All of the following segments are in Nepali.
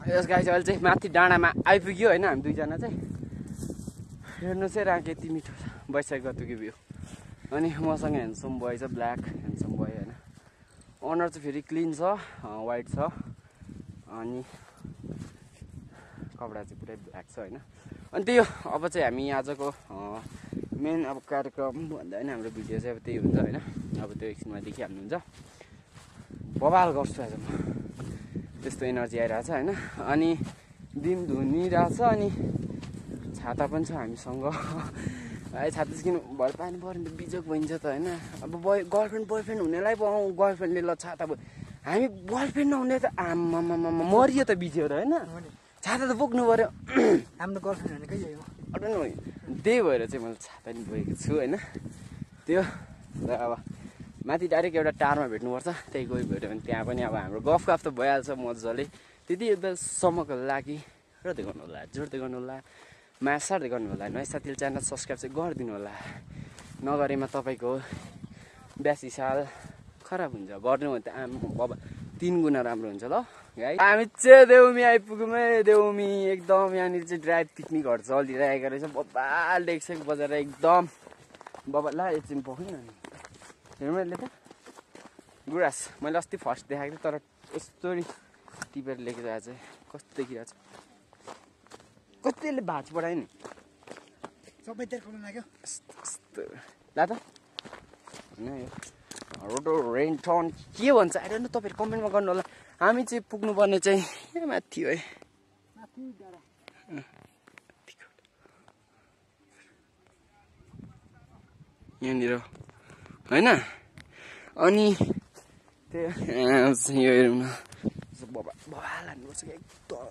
यस गाइस अहिले चाहिँ माथि डाँडामा आइपुग्यो होइन हामी दुईजना चाहिँ हेर्नु चाहिँ राख यति मिठो छ बैशाख गतको भ्यू अनि मसँग ह्यान्डसम बोय छ ब्ल्याक ह्यान्डसम बोय होइन ओनर चाहिँ फेरि क्लिन छ वाइट छ अनि कपडा चाहिँ पुरै ब्ल्याक छ होइन अनि त्यही हो अब चाहिँ हामी आजको मेन अब कार्यक्रम भन्दा होइन हाम्रो भिडियो चाहिँ अब त्यही हुन्छ होइन अब त्यो एकछिनमा देखिहाल्नुहुन्छ बवाल गर्छु आज म त्यस्तो एनर्जी आइरहेछ होइन अनि दिन धुनिरहेछ अनि छाता पनि छ हामीसँग है छाता चाहिँ किन भर पानी पऱ्यो भने त बिजोग भइन्छ त होइन अब गर्लफ्रेन्ड बोयफ्रेन्ड हुनेलाई पो गर्लफ्रेन्डले ल छाता हामी गर्लफ्रेन्ड नहुने त आम्मामा मरियो त बिज्यो र होइन छाता त बोक्नु पऱ्यो हाम्रो गर्लफ्रेन्ड भनेकै यही हो त्यही भएर चाहिँ मैले छाता नि बोकेको छु होइन त्यो अब माथि डाइरेक्ट एउटा टारमा भेट्नुपर्छ त्यही गइ भेट्यो भने त्यहाँ पनि अब हाम्रो गफ त भइहाल्छ मजाले त्यति बेलासम्मको लागि रदै गर्नु होला जोड्दै गर्नु होला मासार्दै गर्नु होला नयाँ साथीले च्यानल सब्सक्राइब चाहिँ गरिदिनु होला नगरेमा तपाईँको 82 साल खराब हुन्छ गर्नु भने त बाबा 3 गुणा राम्रो हुन्छ ल गाइस हामी चाहिँ देउमी आइपुग्यौँ देउमी एकदम यहाँनिर चाहिँ ड्राइभ पिकनिकहरू चलिरहेको रहेछ बब्बा डेक्सेक बजाएर एकदम बब्बा ला एकछिन पख्नु न हेर्नु मैले त गुराँस मैले अस्ति फर्स्ट देखाएको थिएँ तर यस्तो टिपेर लेखेर आज कस्तो देखिरहेको छ कतिले भाँच पठायो नि सबैतिर कमेन्ट लाग्यो ला त होइन यो रोडो रेन्टन के भन्छ आइरहनु न तपाईँहरू कमेन्टमा गर्नु होला हामी चाहिँ पुग्नुपर्ने चाहिँ यहाँ माथि हो है यहाँनिर होइन अनि त्यो यो हेरौँ न बबाल हान्नुपर्छ कि एकदम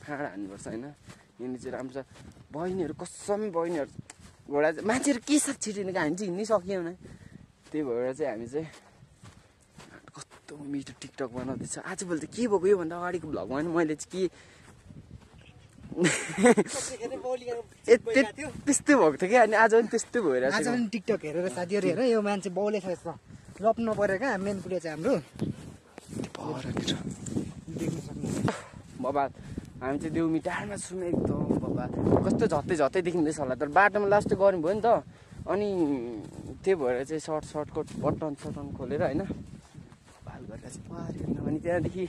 खाँडा हान्नुपर्छ होइन यहाँनिर चाहिँ राम्रो छ बहिनीहरू कसम बहिनीहरू घोडा चाहिँ मान्छेहरू के साथ छिटिनु हामी चाहिँ हिँड्नै सकिएन त्यही भएर चाहिँ हामी चाहिँ कस्तो मिठो टिकटक बनाउँदैछ आजभोलि त के भएको योभन्दा अगाडिको भ्लगमा पनि मैले चाहिँ के त्यस्तै भएको थियो क्या अनि आज पनि त्यस्तै भइरहेको आज पनि टिकटक हेरेर साथीहरू हेर यो मान्छे बाउले छ यस्तो लप्नु नपऱ्यो क्या मेन कुरो चाहिँ हाम्रो देख्नु सक्नुहुन्छ बाबा हामी चाहिँ देउमी टाढमा छौँ एकदम बाबा कस्तो झत्तै देखिँदैछ होला तर बाटोमा लास्ट गर्नु भयो नि त अनि त्यही भएर चाहिँ सर्टकट बटन खोलेर होइन भाल गरेर चाहिँ पारेन अनि त्यहाँदेखि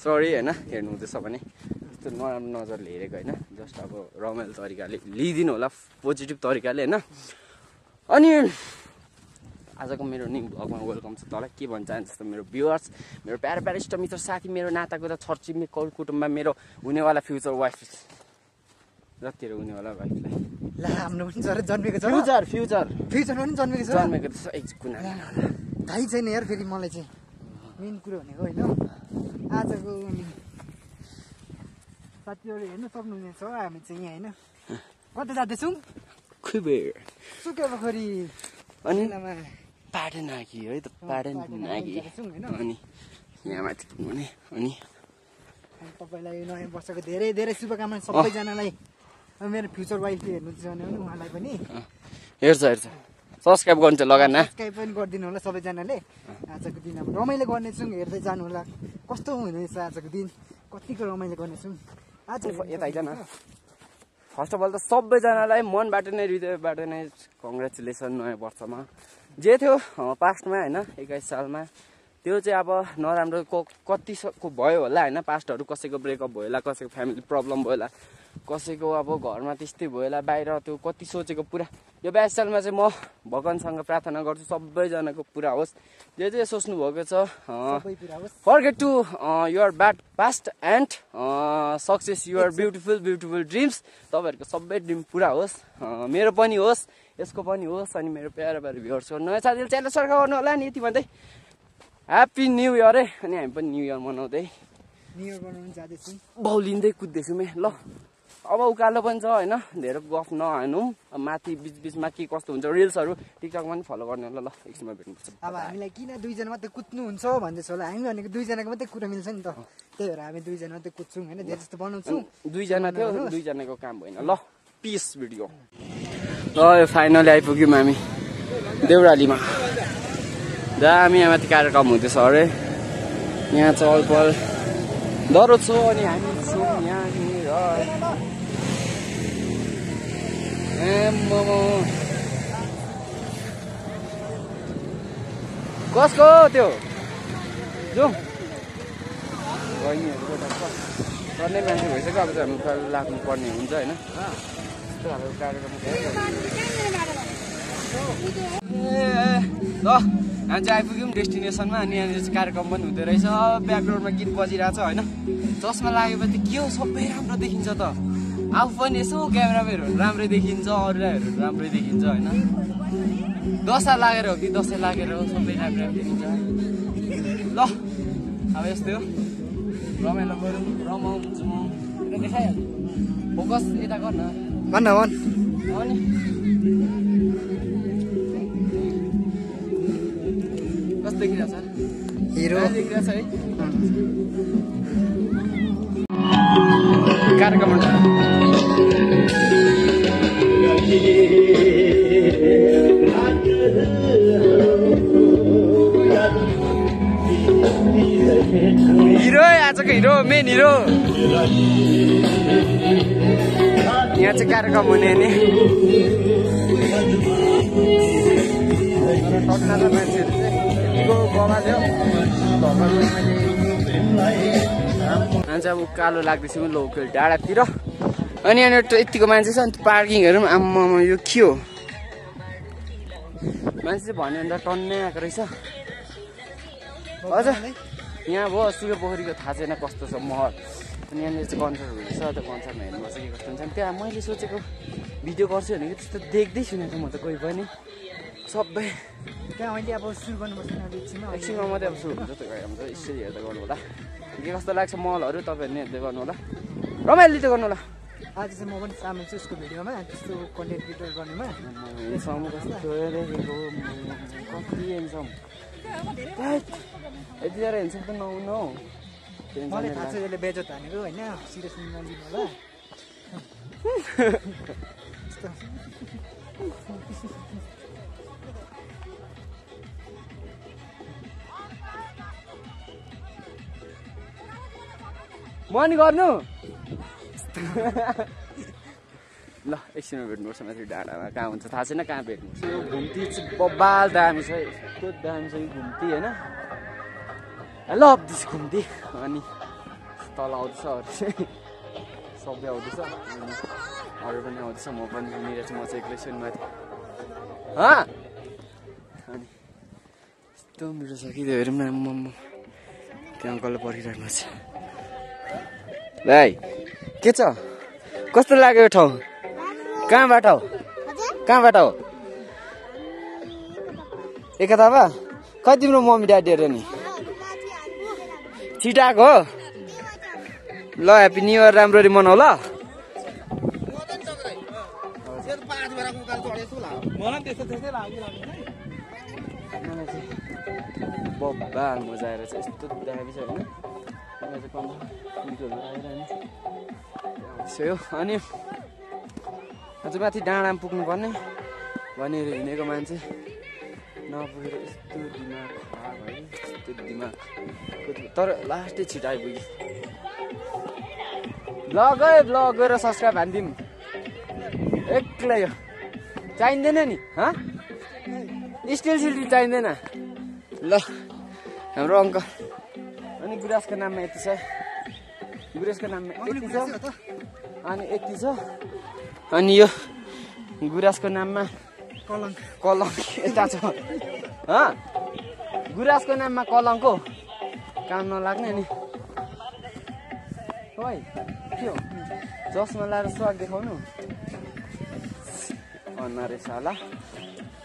सरी होइन हेर्नु हुँदैछ भने त्यस्तो नराम्रो नजरले हेरेको होइन जस्ट अब रमाइलो तरिकाले लिइदिनु होला पोजिटिभ तरिकाले होइन अनि आजको मेरो न्यू भ्लगमा वेलकम छ तँलाई के भन्न चाहन्छ त मेरो भ्युअर्स मेरो प्यारा इष्ट मित्र साथी मेरो नाताको त छरछिमे कुटुम्बमा मेरो हुनेवाला फ्युचर वाइफ जतिखेर हुनेवाला वाइफलाई ला हाम्रो पनि जरा जन्मेको छ फ्युचर पनि जन्मेको छ एक कुना थाहै छैन यार फेरि मलाई चाहिँ मेन कुरो भनेको होइन आजको साथीहरू हेर्नु सक्नुहुनेछ हामी चाहिँ यहाँ होइन कतै जाँदैछौँ सुके पोखरी अनि पाटन नागी है त पाटन नागी अनि यहाँ माथि पुग्ने अनि तपाईँलाई नयाँ वर्षको धेरै धेरै शुभकामना सबैजनालाई मेरो फ्युचर वाइफले हेर्नुहुन्छ भने उहाँलाई पनि हेर्छ सब्सक्राइब गर्नु लगान सब्सक्राइब पनि गरिदिनु होला सबैजनाले आजको दिन अब रमाइलो गर्नेछौँ हेर्दै जानु होला कस्तो हुनेछ आजको दिन कतिको रमाइलो गर्नेछौँ आज यता आइज न फर्स्ट अफ अल त सबैजनालाई मनबाट नै हृदयबाट नै कङ्ग्रेचुलेसन नयाँ वर्षमा जे थियो पास्टमा होइन 21 सालमा त्यो चाहिँ अब नराम्रो कतिको भयो होला होइन पास्टहरू कसैको ब्रेकअप भयो होला कसैको फ्यामिली प्रब्लम भयो होला कसैको अब घरमा त्यस्तै भयो होला बाहिर त्यो कति सोचेको पुरा यो 22 सालमा चाहिँ म भगवान्सँग प्रार्थना गर्छु सबैजनाको पुरा होस् जे सोच्नु भएको छ forget to your bad past and success your beautiful dreams तपाईँहरूको सबै ड्रिम पुरा होस् मेरो पनि होस् यसको पनि होस् अनि मेरो प्यारो भ्युअर्सको नयाँ साथीले च्यानल सर्का गर्नु होला नि यति भन्दै ह्याप्पी न्यू इयर है अनि हामी पनि न्यू इयर मनाउँदै न्यू इयर बनाउनु जाँदैछौँ बौलिँदै कुद्दैछौँ ल अब उकालो पनि छ होइन धेरै गफ नहानौँ माथि बिचमा के कस्तो हुन्छ रिल्सहरू टिकटकमा पनि फलो गर्ने होला ल एकछिनमा भेट्नुपर्छ अब हामीलाई किन दुईजना मात्रै कुद्नुहुन्छ भन्दैछ होला हामी भनेको दुईजनाको मात्रै कुरा मिल्छ नि त त्यही भएर हामी दुईजना मात्रै कुद्छौँ होइन धेरै जस्तो बनाउँछौँ दुईजना थियो दुईजनाको काम भएन ल पिस भिडियो ल यो फाइनली आइपुग्यौँ हामी देउरालीमा दामी यहाँ माथि कार्यक्रम हुँदैछ अरे यहाँ चहल पहल डरो छौँ अनि हामी छौँ यहाँनिर कसको त्यो जाउँ बहिनीहरूको गर्ने मान्छे भइसक्यो अब चाहिँ हामी लाग्नु पर्ने हुन्छ होइन यस्तो खालको कार्यक्रम ल हामी चाहिँ आइपुग्यौँ डेस्टिनेसनमा अनि यहाँनिर चाहिँ कार्यक्रम पनि हुँदो रहेछ ब्याकग्राउन्डमा गीत बजिरहेको छ होइन चस्मा लागेपछि के हो सबै राम्रो देखिन्छ त आफू पनि यसो क्यामेरामा हेर्नु राम्रै देखिन्छ अरूलाई हेर्नु राम्रै देखिन्छ होइन दशा लागेर हो कि दसैँ लागेर हो सबै राम्रो देखिन्छ ल अब यस्तै हो रमाइलो गरौँ रमाउँ जुमाउँ यता देखाइहाल्नु फोकस यता गर्न भन्न भन् अनि कस्तो देखिरहेछ हिरो देखिरहेछ है कार्यक्रम हिरो आजको हिरो मेन हिरो यहाँ चाहिँ कार्यक्रम हुने नि मान्छेहरू चाहिँ यतिको गमाल्यो चाहिँ अब कालो लाग्दैछ लोकल डाँडातिर अनि यहाँनिर यतिको मान्छे छ अनि पार्किङहरू पनि आम्मामा यो के हो मान्छे चाहिँ भन्यो भने त टन्नै आएको रहेछ हजुर यहाँ भयो सुके पोखरीको थाहा छैन कस्तो छ महल अनि यहाँनिर चाहिँ कन्सर्ट हुँदैछ त्यो कन्सर्टमा हेर्नुपर्छ के कस्तो हुन्छ त्यहाँ मैले सोचेको भिडियो गर्छु भनेको त्यस्तो देख्दै सुनेको म त कोही पनि सबै त्यहाँ अहिले अब सुरु गर्नुपर्छ एकछिनमा मात्रै अब सुरु हुन्छ त्यो हुन्छ यसरी हेर्दा गर्नु होला के कस्तो लाग्छ महलहरू तपाईँहरूले हेर्दै गर्नु होला रमाइलो त गर्नु होला आज चाहिँ म पनि सामेल छु उसको भिडियोमा त्यस्तो कन्टेन्ट क्रिएटर गर्नेमा कति हेर्छौँ यति जरा हेर्छौँ त नहुनु हौ मलाई थाहा छ यसले बेजत हानेको होइन सिरियस नलिनु होला म नि गर्नु ल एकछिनमा भेट्नुपर्छ माथि डाँडामा कहाँ हुन्छ थाहा छैन कहाँ भेट्नुपर्छ यो घुम्ती चाहिँ बब्बाल दामी छ यस्तो दामी छ यो घुम्ती होइन आई लभ दिस घुम्ती अनि तल आउँदैछ अरू चाहिँ सबै आउँदैछ अनि अरू पनि आउँदैछ म पनि घुमिरहेको छु म चाहिँ एक्लै छु नि माथि अनि यस्तो मिठो छ कि त्यो हेरौँ न म त्यो अङ्कलले पर्खिराख्नु छ भाइ के छ कस्तो लाग्यो यो ठाउँ कहाँबाट हो कहाँबाट हो एकतामा खै तिम्रो मम्मी ड्याडीहरू नि छिटाएको हो ल ह्याप्पी न्यु इयर राम्ररी मनाऊ ल बब्बाल मजा आएर चाहिँ यस्तो दामी छ होइन अनि अझ माथि डाँडामा पुग्नुपर्ने भनेर हिँडेको मान्छे नपुगेर यस्तो दिमाग खराब है यस्तो दिमाग तर लास्टै छिटो आइपुग्यो ब्लग गएर सब्सक्राइब हानिदिउँ एक्लै हो चाहिँदैन नि स्टिल सिल्टी चाहिँदैन ल हाम्रो अङ्कल अनि गुराँसको नाममा यति छ गुराँसको नाममा यति छ अनि यति छ अनि यो गुराँसको नाममा कलङ्क यता छ गुराँसको नाममा कलङ्क हो काम नलाग्ने नि खोइ के हो चस्मा लाएर स्वाग देखाउनु अनारे साला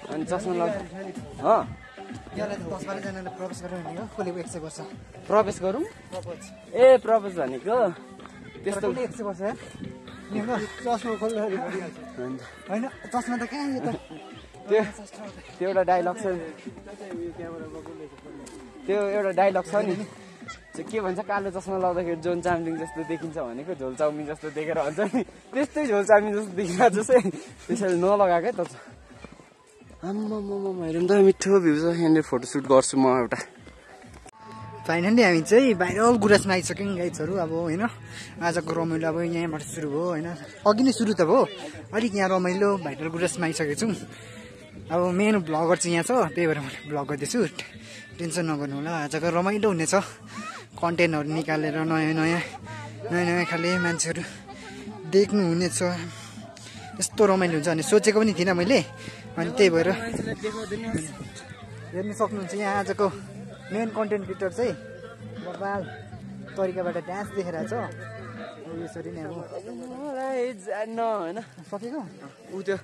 अनि चस्मा लाग प्रवेश गरौँ ए प्रवेश भनेको त्यस्तो 100 वर्ष चस्मा होइन चस्मा त कहाँ त्यो एउटा डाइलग छ त्यो एउटा डाइलग छ नि के भन्छ कालो चस्मा लाउँदाखेरि जोन चामलिङ जस्तो देखिन्छ भनेको झोल चाउमिन जस्तो देखेर हुन्छ नि त्यस्तै झोल चाउमिन जस्तो देखिरहेको छ त्यसैले नलगाएकै त आम्मा हेरौँ त मिठो भ्यू छ यहाँनिर फोटोसुट गर्छु म एउटा फाइनली हामी चाहिँ भाइरल गुराँसमा आइसक्यौँ गाइजहरू अब होइन आजको रमाइलो अब यहाँबाट सुरु भयो होइन अघि नै सुरु त भयो अलिक यहाँ रमाइलो भाइरल गुराँसमा आइसकेको छौँ अब मेन भ्लगर चाहिँ यहाँ छ त्यही भएर मैले भ्लग गर्दैछु टेन्सन नगर्नु होला आजको रमाइलो हुनेछ कन्टेन्टहरू निकालेर नयाँ नयाँ खाले मान्छेहरू देख्नु हुनेछ यस्तो रमाइलो हुन्छ भने सोचेको पनि थिइनँ मैले अनि त्यही भएर हेर्नु सक्नुहुन्छ यहाँ आजको मेन कन्टेन्ट क्रिएटर चाहिँ बबाल तरिकाबाट डान्स देखाइरहेको छ यसरी नै अब होइन सकेको ऊ त्यो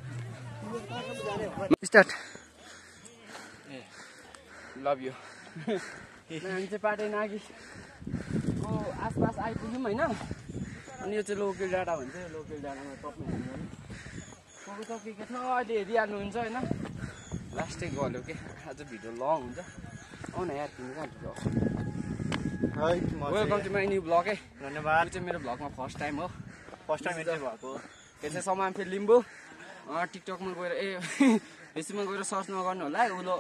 स्टार्ट लभ यु हामी चाहिँ पाटे नागीको आसपास आइपुग्यौँ होइन अनि यो चाहिँ लोकल डाटा भन्छ लोकल डाटामा तपाईँ के छ अहिले हेरिहाल्नुहुन्छ होइन लास्टै गल्यो के आज भिडियो लङ हुन्छ आउन यार तिमी कहाँ video welcome to my new blog है धन्यवाद चाहिँ मेरो ब्लगमा फर्स्ट टाइम हो फर्स्ट टाइम यस्तै भएको यो चाहिँ सामान फेरि लिम्बू टिकटकमा गएर फेसबुकमा गएर सर्च नगर्नु होला उलो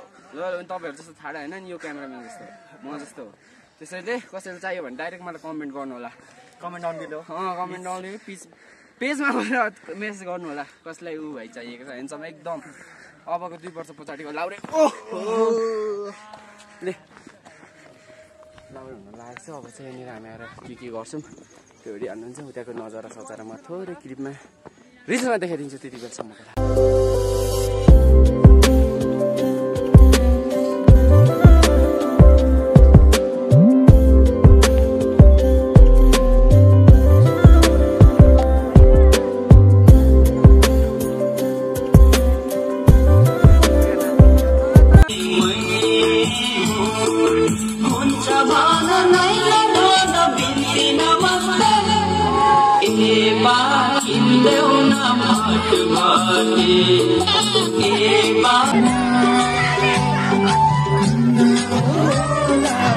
तपाईँहरू जस्तो थाहा होइन नि यो क्यामेराम्यान जस्तो म जस्तो हो त्यसैले कसैले चाहियो भने डाइरेक्ट मलाई कमेन्ट गर्नु होला comment down below comment down पेजमा गएर मेसेज गर्नु होला कसलाई ऊ भाइ चाहिएको छ हेन्सम एकदम अबको 2 वर्ष पछाडिको लाउरे ले लाउरे हुन लागेको छ अब चाहिँ यहाँनिर हामी आएर के गर्छौँ त्यो हेरिहाल्नुहुन्छ उताको नजारा सजारामा थोरै क्लिपमा रिजमा देखाइदिन्छु त्यति बेलासम्मको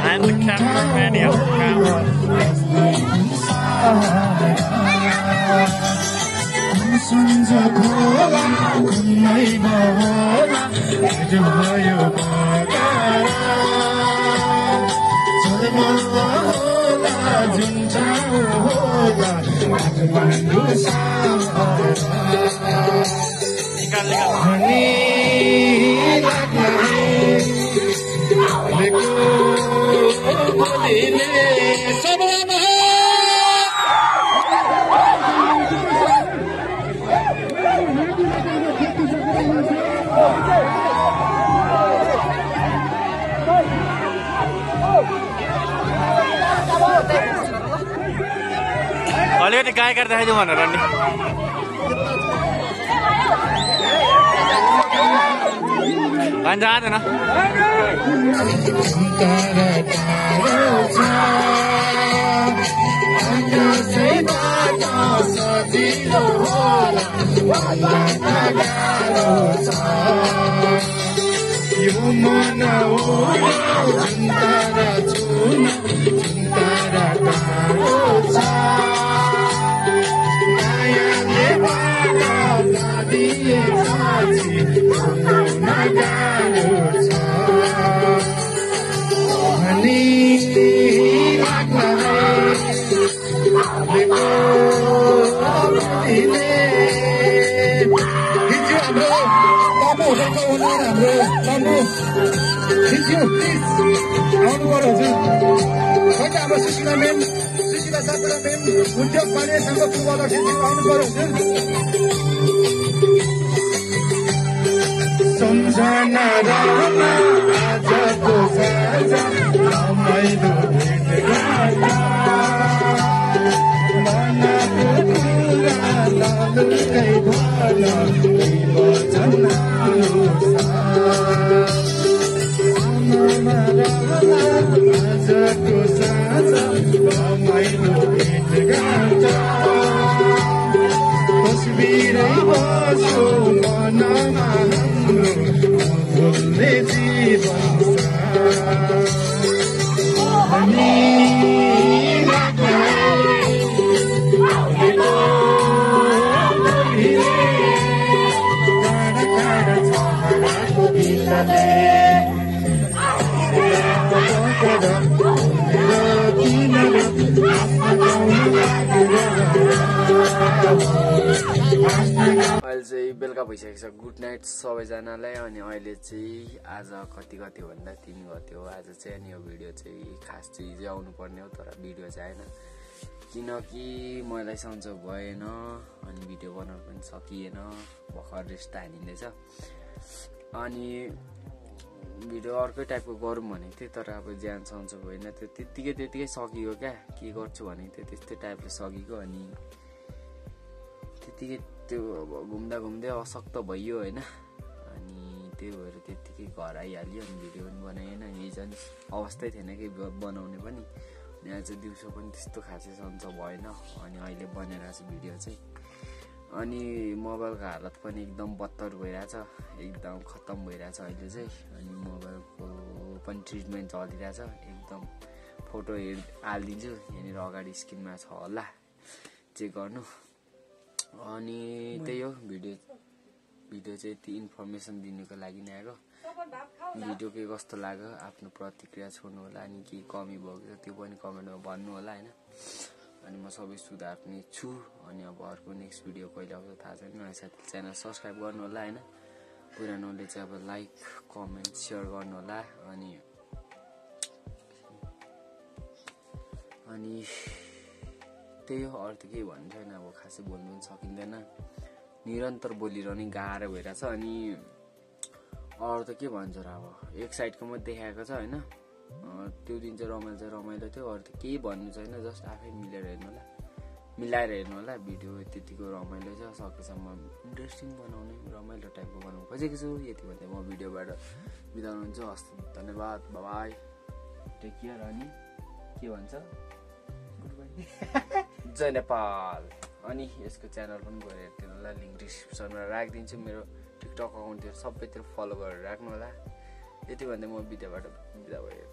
I'm the cameraman here. अलिकति गायकहरू देखाइदिउँ भनेर नि भन्छ आँदैन उद्योग पार्नेसँग पूर्वाध्यक्ष आउनु पर्यो सम्झना आजको साझा रमाइलो मनको कुरा लालुकै भन वचन आजको साझा रमाइलो तस्बिरै बस्यो मनमा हाम्रो भुल्ने जीवन अहिले चाहिँ बेलुका भइसकेको छ। गुड नाइट सबैजनालाई। अनि अहिले चाहिँ आज कति भन्दा 3 गते हो आज चाहिँ। अनि यो भिडियो चाहिँ खास चाहिँ हिजो आउनुपर्ने हो तर भिडियो चाहिँ आएन किनकि मलाई सन्चो भएन अनि भिडियो बनाउन पनि सकिएन। भर्खर रेस्ट हानिँदैछ अनि भिडियो अर्कै टाइपको गरौँ भनेको थिएँ तर अब ज्यान सन्चो भएन। त्यो त्यतिकै सकियो क्या। के गर्छु भनेको थिएँ त्यस्तै टाइपले सकिएको अनि त्यतिकै त्यो अब घुम्दा असक्त भइयो होइन। अनि त्यही भएर त्यतिकै घर आइहाल्यो अनि भिडियो पनि बनाएन। हिजो नि अवस्थै थिएन कि बनाउने पनि। यहाँ चाहिँ दिउँसो पनि त्यस्तो खासै सन्चो भएन अनि अहिले बनिरहेको छ भिडियो चाहिँ। अनि मोबाइलको हालत पनि एकदम बत्तर भइरहेछ एकदम खत्तम भइरहेछ अहिले चाहिँ। अनि मोबाइलको पनि ट्रिटमेन्ट चलिरहेछ एकदम। फोटो हालिदिन्छु यहाँनिर अगाडि स्क्रिनमा छ होला चेक गर्नु। अनि त्यही हो भिडियो चाहिँ यति इन्फर्मेसन दिनुको लागि नै आएको। भिडियो के कस्तो लाग्यो आफ्नो प्रतिक्रिया छोड्नु होला। अनि के कमी भएको छ त्यो पनि कमेन्टमा भन्नु होला होइन। अनि म सबै सुधार्ने छु। अनि अब अर्को नेक्स्ट भिडियो कहिले आउँछ थाहा छैन। नयाँ साथी च्यानल सब्सक्राइब गर्नु होला होइन। पुरानोले चाहिँ अब लाइक कमेन्ट सेयर गर्नु होला। अनि त्यही हो अरू त केही भन्नु छैन। अब खासै बोल्नु पनि सकिँदैन निरन्तर बोलिरहने गाह्रो भइरहेछ। अनि अरू त के भन्छ र अब एक साइडको मात्रै देखाएको छ होइन। त्यो दिन चाहिँ रमाइलो थियो। अरू त केही भन्नु छैन जस्ट आफै मिलाएर हेर्नु होला। भिडियो त्यतिको रमाइलो छ सकेसम्म इन्ट्रेस्टिङ बनाउने रमाइलो टाइपको बनाउनु खोजेको छु। यति भन्दै म भिडियोबाट बिदा हुन्छु। हस् धन्यवाद बाई टेक केयर। अनि के भन्छ जय नेपाल। अनि यसको च्यानल पनि गएर हेर्नु होला लिङ्क डिस्क्रिप्सनमा राखिदिन्छु। मेरो टिकटक अकाउन्टतिर सबैतिर फलो गरेर राख्नु होला। यति भन्दै म भिडियोबाट बिदा भएँ।